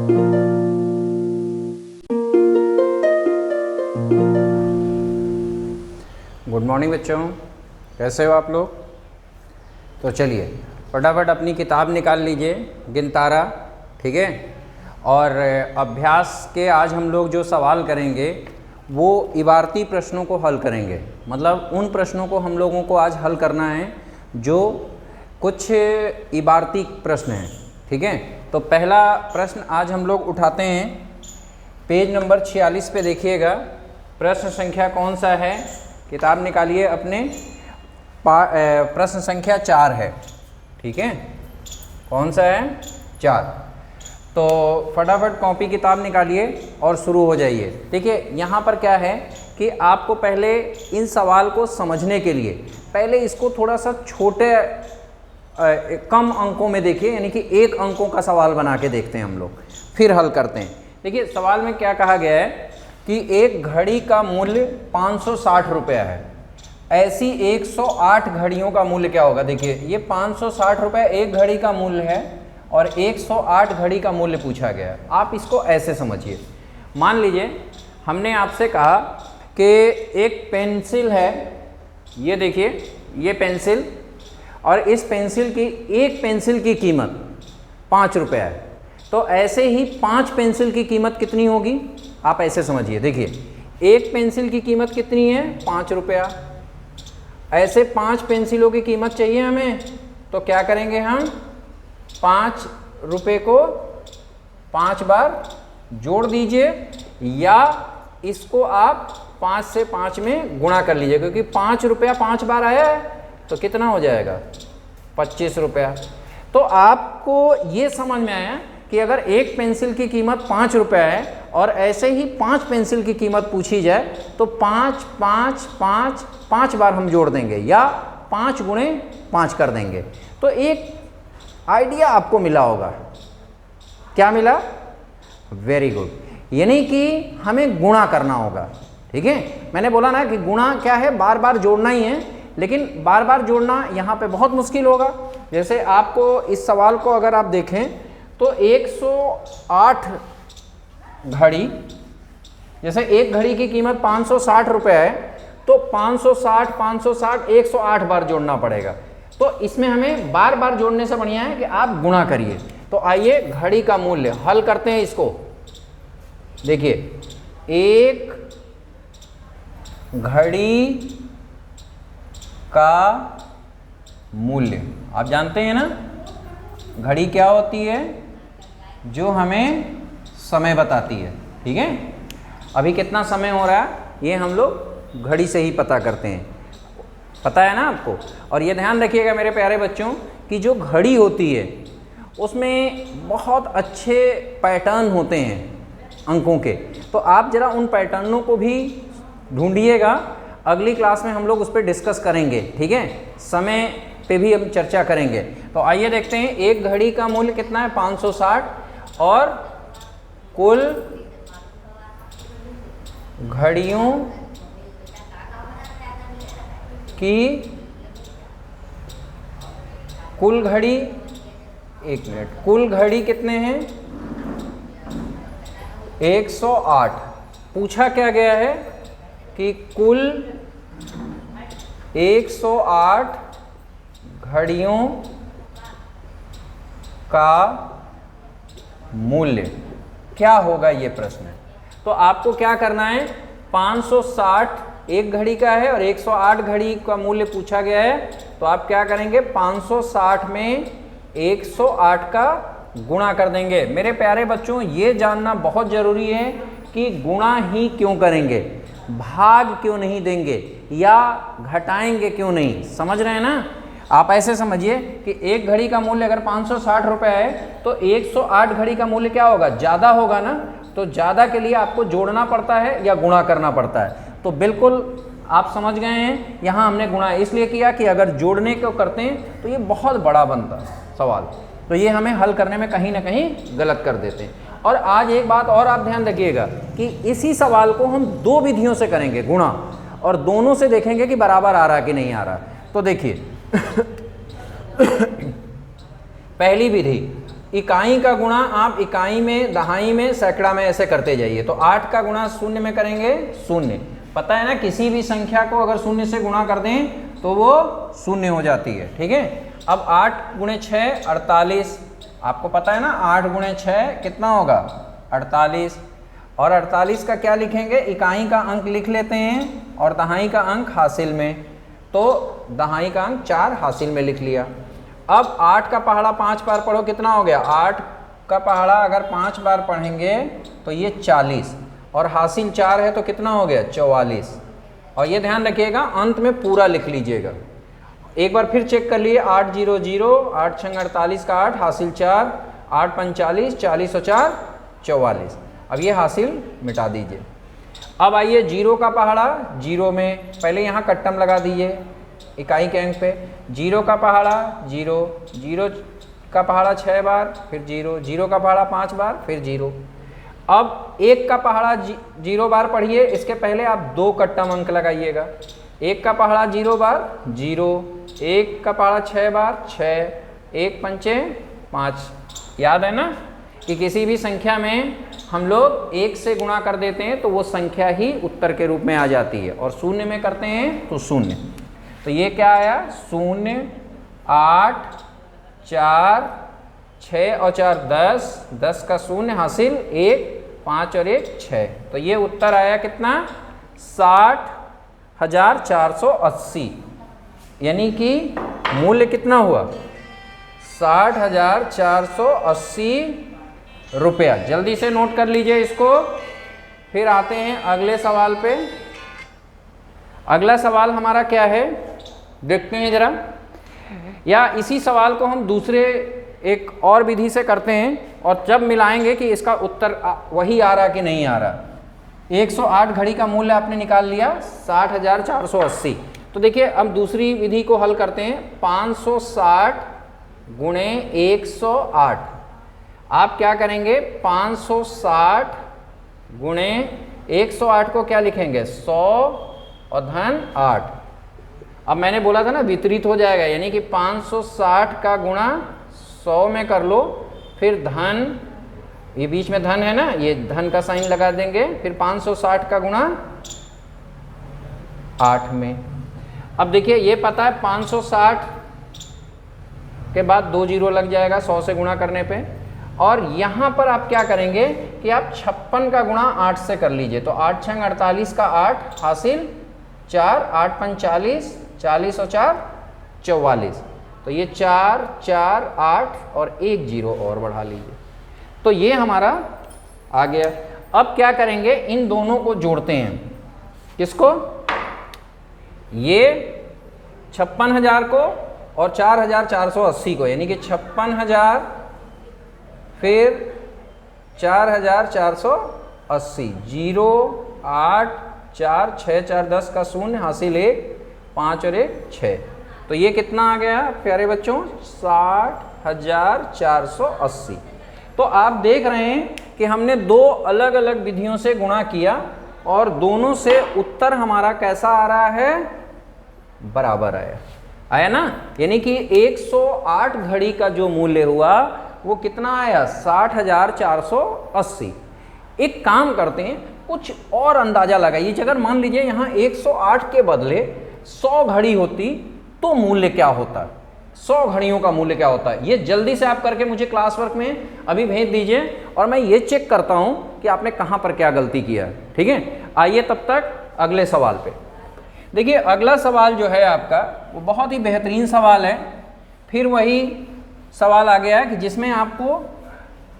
Good morning बच्चों, कैसे हो आप लोग। तो चलिए फटाफट अपनी किताब निकाल लीजिए गिनतारा, ठीक है। और अभ्यास के आज हम लोग जो सवाल करेंगे वो इबारती प्रश्नों को हल करेंगे। मतलब उन प्रश्नों को हम लोगों को आज हल करना है जो कुछ इबारती प्रश्न हैं, ठीक है। तो पहला प्रश्न आज हम लोग उठाते हैं, पेज नंबर 46 पे देखिएगा। प्रश्न संख्या कौन सा है, किताब निकालिए अपने। प्रश्न संख्या 4 है, ठीक है। कौन सा है, 4। तो फटाफट कॉपी किताब निकालिए और शुरू हो जाइए। देखिए यहाँ पर क्या है कि आपको पहले इन सवाल को समझने के लिए पहले इसको थोड़ा सा छोटे कम अंकों में देखिए, यानी कि 1 अंकों का सवाल बना के देखते हैं हम लोग, फिर हल करते हैं। देखिए सवाल में क्या कहा गया है कि एक घड़ी का मूल्य 560 रुपया है, ऐसी 108 घड़ियों का मूल्य क्या होगा। देखिए ये 560 रुपये एक घड़ी का मूल्य है और 108 घड़ी का मूल्य पूछा गया है। आप इसको ऐसे समझिए, मान लीजिए हमने आपसे कहा कि एक पेंसिल है, ये देखिए ये पेंसिल, और इस पेंसिल की एक पेंसिल की कीमत 5 रुपया है। तो ऐसे ही 5 पेंसिल की कीमत कितनी होगी, आप ऐसे समझिए। देखिए एक पेंसिल की कीमत कितनी है, 5 रुपया। ऐसे 5 पेंसिलों की कीमत चाहिए हमें, तो क्या करेंगे हम, 5 रुपये को 5 बार जोड़ दीजिए, या इसको आप 5 से 5 में गुणा कर लीजिए, क्योंकि 5 रुपया 5 बार आया है तो कितना हो जाएगा, 25 रुपया। तो आपको ये समझ में आया कि अगर एक पेंसिल की कीमत 5 रुपया है और ऐसे ही 5 पेंसिल की कीमत पूछी जाए तो 5 5 5 5 बार हम जोड़ देंगे या 5 गुणे 5 कर देंगे। तो एक आइडिया आपको मिला होगा, क्या मिला, वेरी गुड, यानी कि हमें गुणा करना होगा, ठीक है। मैंने बोला ना कि गुणा क्या है, बार बार जोड़ना ही है, लेकिन बार बार जोड़ना यहाँ पे बहुत मुश्किल होगा। जैसे आपको इस सवाल को अगर आप देखें तो 108 घड़ी, जैसे एक घड़ी की कीमत 560 रुपये है, तो 560 560 108 बार जोड़ना पड़ेगा। तो इसमें हमें बार बार जोड़ने से बढ़िया है कि आप गुणा करिए। तो आइए घड़ी का मूल्य हल करते हैं इसको। देखिए एक घड़ी का मूल्य, आप जानते हैं ना घड़ी क्या होती है, जो हमें समय बताती है, ठीक है। अभी कितना समय हो रहा है ये हम लोग घड़ी से ही पता करते हैं, पता है ना आपको। और ये ध्यान रखिएगा मेरे प्यारे बच्चों कि जो घड़ी होती है उसमें बहुत अच्छे पैटर्न होते हैं अंकों के, तो आप ज़रा उन पैटर्नों को भी ढूंढिएगा। अगली क्लास में हम लोग उस पर डिस्कस करेंगे, ठीक है, समय पे भी हम चर्चा करेंगे। तो आइए देखते हैं एक घड़ी का मूल्य कितना है, 560, और कुल घड़ियों की कुल घड़ी, एक मिनट, कुल घड़ी कितने हैं, 108। पूछा क्या गया है कि कुल 108 घड़ियों का मूल्य क्या होगा, ये प्रश्न है। तो आपको क्या करना है, 560 एक घड़ी का है और 108 घड़ी का मूल्य पूछा गया है, तो आप क्या करेंगे, 560 में 108 का गुणा कर देंगे। मेरे प्यारे बच्चों ये जानना बहुत ज़रूरी है कि गुणा ही क्यों करेंगे, भाग क्यों नहीं देंगे या घटाएंगे क्यों नहीं, समझ रहे हैं ना। आप ऐसे समझिए कि एक घड़ी का मूल्य अगर 560 रुपये है तो 108 घड़ी का मूल्य क्या होगा, ज़्यादा होगा ना। तो ज़्यादा के लिए आपको जोड़ना पड़ता है या गुणा करना पड़ता है। तो बिल्कुल आप समझ गए हैं, यहाँ हमने गुणा इसलिए किया कि अगर जोड़ने को करते हैं तो ये बहुत बड़ा बनता सवाल, तो ये हमें हल करने में कहीं ना कहीं गलत कर देते हैं। और आज एक बात और आप ध्यान रखिएगा कि इसी सवाल को हम 2 विधियों से करेंगे, गुणा, और दोनों से देखेंगे कि बराबर आ रहा कि नहीं आ रहा। तो देखिए पहली विधि इकाई का गुणा आप इकाई में, दहाई में, सैकड़ा में ऐसे करते जाइए। तो 8 का गुणा शून्य में करेंगे शून्य। पता है ना, किसी भी संख्या को अगर शून्य से गुणा कर दें तो वो शून्य हो जाती है। ठीक है, अब 8 गुणे 6 48, आपको पता है ना 8 गुणे 6 कितना होगा 48। और 48 का क्या लिखेंगे, इकाई का अंक लिख लेते हैं और दहाई का अंक हासिल में, तो दहाई का अंक 4 हासिल में लिख लिया। अब 8 का पहाड़ा 5 बार पढ़ो, कितना हो गया, 8 का पहाड़ा अगर 5 बार पढ़ेंगे तो ये 40, और हासिल 4 है तो कितना हो गया 44। और ये ध्यान रखिएगा अंत में पूरा लिख लीजिएगा। एक बार फिर चेक कर लिए, 8 0 0, 8 6 48 का 8, हासिल 4, 8 5 40, 40 और 4 44। अब ये हासिल मिटा दीजिए। अब आइए 0 का पहाड़ा, 0 में पहले यहाँ कट्टम लगा दीजिए इकाई के अंक पे। 0 का पहाड़ा 0, 0 का पहाड़ा 6 बार, फिर 0, 0 का पहाड़ा 5 बार, फिर 0। अब 1 का पहाड़ा 0 बार पढ़िए, इसके पहले आप 2 कट्टम अंक लगाइएगा। 1 का पहाड़ा 0 बार 0, 1 का पहाड़ा 6 बार 6, 1 पंचे 5। याद है ना कि किसी भी संख्या में हम लोग 1 से गुणा कर देते हैं तो वो संख्या ही उत्तर के रूप में आ जाती है, और शून्य में करते हैं तो शून्य। तो ये क्या आया, 0 8 4 6 और 4 10, 10 का शून्य हासिल 1, 5 और 1 6। तो ये उत्तर आया कितना 60,480, यानी कि मूल्य कितना हुआ 60,480 रुपया। जल्दी से नोट कर लीजिए इसको। फिर आते हैं अगले सवाल पे। अगला सवाल हमारा क्या है देखते हैं जरा, या इसी सवाल को हम दूसरे एक और विधि से करते हैं और जब मिलाएंगे कि इसका उत्तर वही आ रहा कि नहीं आ रहा। 108 घड़ी का मूल्य आपने निकाल लिया 60,480। तो देखिए अब दूसरी विधि को हल करते हैं। 560 गुणे 108, आप क्या करेंगे 560 गुणे 108 को क्या लिखेंगे 100 और धन 8। अब मैंने बोला था ना वितरित हो जाएगा, यानी कि 560 का गुणा 100 में कर लो, फिर धन, ये बीच में धन है ना, ये धन का साइन लगा देंगे, फिर 560 का गुणा 8 में। अब देखिए ये पता है 560 के बाद 2 जीरो लग जाएगा 100 से गुणा करने पे, और यहाँ पर आप क्या करेंगे कि आप 56 का गुणा 8 से कर लीजिए। तो 8 6 48 का 8 हासिल 4, 8 5 40, 40 और 4 44। तो ये 4 4 8 और 1 जीरो और बढ़ा लीजिए, तो ये हमारा आ गया। अब क्या करेंगे इन दोनों को जोड़ते हैं, किसको, ये 56,000 को और 4,480 को, यानी कि 56,000 फिर 4,480, 0 8 4 6 4 10 का शून्य हासिल 1, 5 और 1 6। तो ये कितना आ गया प्यारे बच्चों 60,480। तो आप देख रहे हैं कि हमने दो अलग अलग विधियों से गुणा किया और दोनों से उत्तर हमारा कैसा आ रहा है, बराबर आया ना। यानी कि 108 घड़ी का जो मूल्य हुआ वो कितना आया 60,480। एक काम करते हैं, कुछ और अंदाजा लगाइए। अगर मान लीजिए यहाँ 108 के बदले 100 घड़ी होती तो मूल्य क्या होता, 100 घड़ियों का मूल्य क्या होता है, ये जल्दी से आप करके मुझे क्लास वर्क में अभी भेज दीजिए और मैं ये चेक करता हूं कि आपने कहां पर क्या गलती किया है। ठीक है, आइए तब तक अगले सवाल पे। देखिए अगला सवाल जो है आपका वो बहुत ही बेहतरीन सवाल है। फिर वही सवाल आ गया है कि जिसमें आपको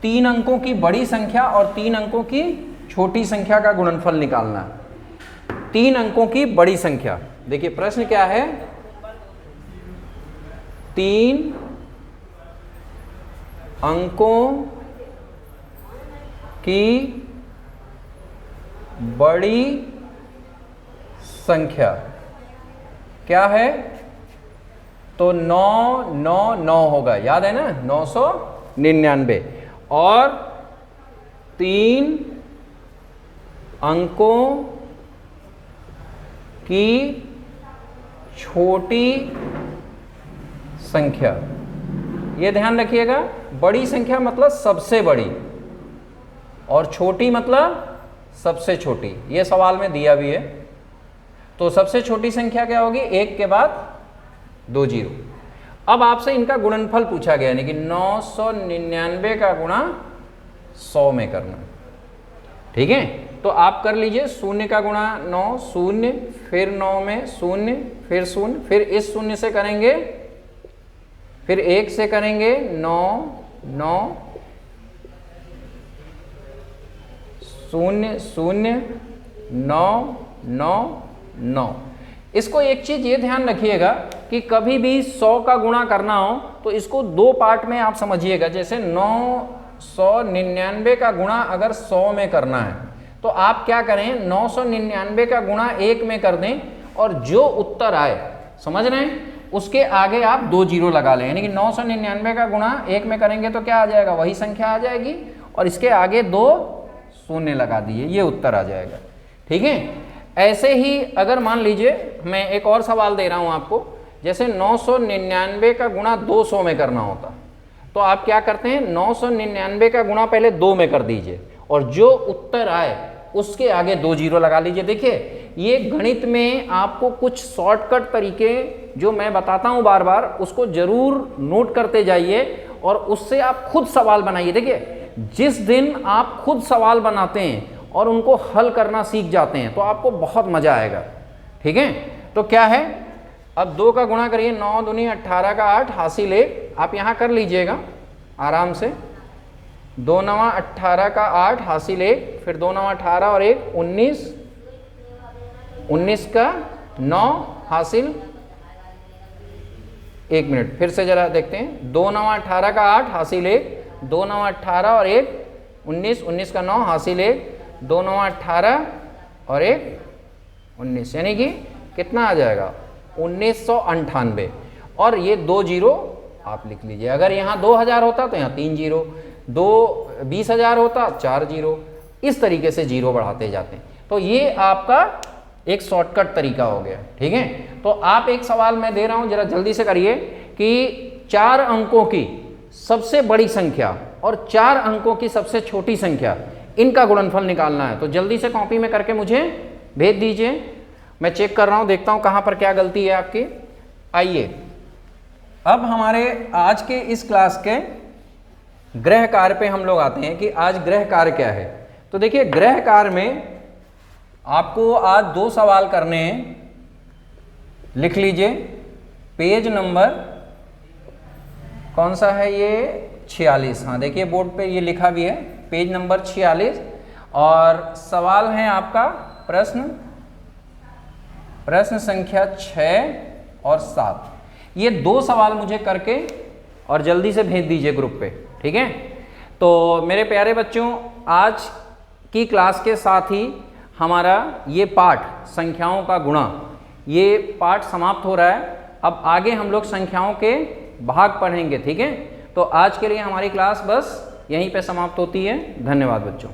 3 अंकों की बड़ी संख्या और 3 अंकों की छोटी संख्या का गुणनफल निकालना है। 3 अंकों की बड़ी संख्या, देखिए प्रश्न क्या है, 3 अंकों की बड़ी संख्या क्या है, तो 999 होगा, याद है ना 999। और 3 अंकों की छोटी संख्या, ये ध्यान रखिएगा बड़ी संख्या मतलब सबसे बड़ी, और छोटी मतलब सबसे छोटी। ये सवाल में दिया भी है। तो सबसे छोटी संख्या क्या होगी? 1 के बाद 2 जीरो। अब आपसे इनका गुणनफल पूछा गया, यानी कि 999 का गुणा 100 में करना। ठीक है, तो आप कर लीजिए। 0 का गुणा 9, 0, फिर 9 में 0, फिर 0, फिर इस 0 से करेंगे, फिर 1 से करेंगे 9, 9, 0, 0, 9, 9, 9। इसको एक चीज ये ध्यान रखिएगा कि कभी भी 100 का गुणा करना हो तो इसको 2 पार्ट में आप समझिएगा। जैसे 999 का गुणा अगर 100 में करना है तो आप क्या करें, 999 का गुणा 1 में कर दें, और जो उत्तर आए, समझ रहे हैं, उसके आगे आप 2 जीरो लगा लें। यानी कि 999 का गुणा 1 में करेंगे तो क्या आ जाएगा? वही संख्या आ जाएगी, और इसके आगे 2 शून्य लगा दिए, ये उत्तर आ जाएगा। ठीक है, ऐसे ही अगर मान लीजिए मैं एक और सवाल दे रहा हूं आपको, जैसे 999 का गुणा 200 में करना होता, तो आप क्या करते हैं, 999 का गुणा पहले 2 में कर दीजिए, और जो उत्तर आए उसके आगे 2 जीरो लगा लीजिए। देखिए, ये गणित में आपको कुछ शॉर्टकट तरीके जो मैं बताता हूं बार बार, उसको जरूर नोट करते जाइए और उससे आप खुद सवाल बनाइए। देखिए, जिस दिन आप खुद सवाल बनाते हैं और उनको हल करना सीख जाते हैं तो आपको बहुत मजा आएगा। ठीक है, तो क्या है, अब 2 का गुणा करिए, 9 दूनी 18 का 8 हासिल 1। आप यहाँ कर लीजिएगा आराम से, 2 9 18 का 8 हासिल 1, फिर 2 9 18 और 1 19, 19 का 9 हासिल 1 मिनट, फिर से जरा देखते हैं, 2 9 18 का 8 हासिल 1, 2 9 18 और 1 19, 19 का 9 हासिल 1, 2 9 18 और 1 19, यानी कि कितना आ जाएगा, 1998। और ये 2 जीरो आप लिख लीजिए। अगर यहाँ 2000 होता तो यहाँ 3 जीरो, 20,000 होता 4 जीरो, इस तरीके से जीरो बढ़ाते जाते हैं। तो ये आपका एक शॉर्टकट तरीका हो गया। ठीक है, तो आप एक सवाल मैं दे रहा हूँ, जरा जल्दी से करिए, कि 4 अंकों की सबसे बड़ी संख्या और 4 अंकों की सबसे छोटी संख्या, इनका गुणनफल निकालना है। तो जल्दी से कॉपी में करके मुझे भेज दीजिए, मैं चेक कर रहा हूं, देखता हूं कहां पर क्या गलती है आपकी। आइए, अब हमारे आज के इस क्लास के गृह कार्य पे हम लोग आते हैं कि आज गृह कार्य क्या है। तो देखिए, गृह कार्य में आपको आज 2 सवाल करने हैं। लिख लीजिए, पेज नंबर कौन सा है, ये 46। हाँ, देखिए बोर्ड पे ये लिखा भी है, पेज नंबर 46। और सवाल है आपका प्रश्न संख्या 6 और 7। ये 2 सवाल मुझे करके और जल्दी से भेज दीजिए ग्रुप पे। ठीक है, तो मेरे प्यारे बच्चों, आज की क्लास के साथ ही हमारा ये पाठ संख्याओं का गुणा, ये पाठ समाप्त हो रहा है। अब आगे हम लोग संख्याओं के भाग पढ़ेंगे। ठीक है, तो आज के लिए हमारी क्लास बस यहीं पे समाप्त होती है। धन्यवाद बच्चों।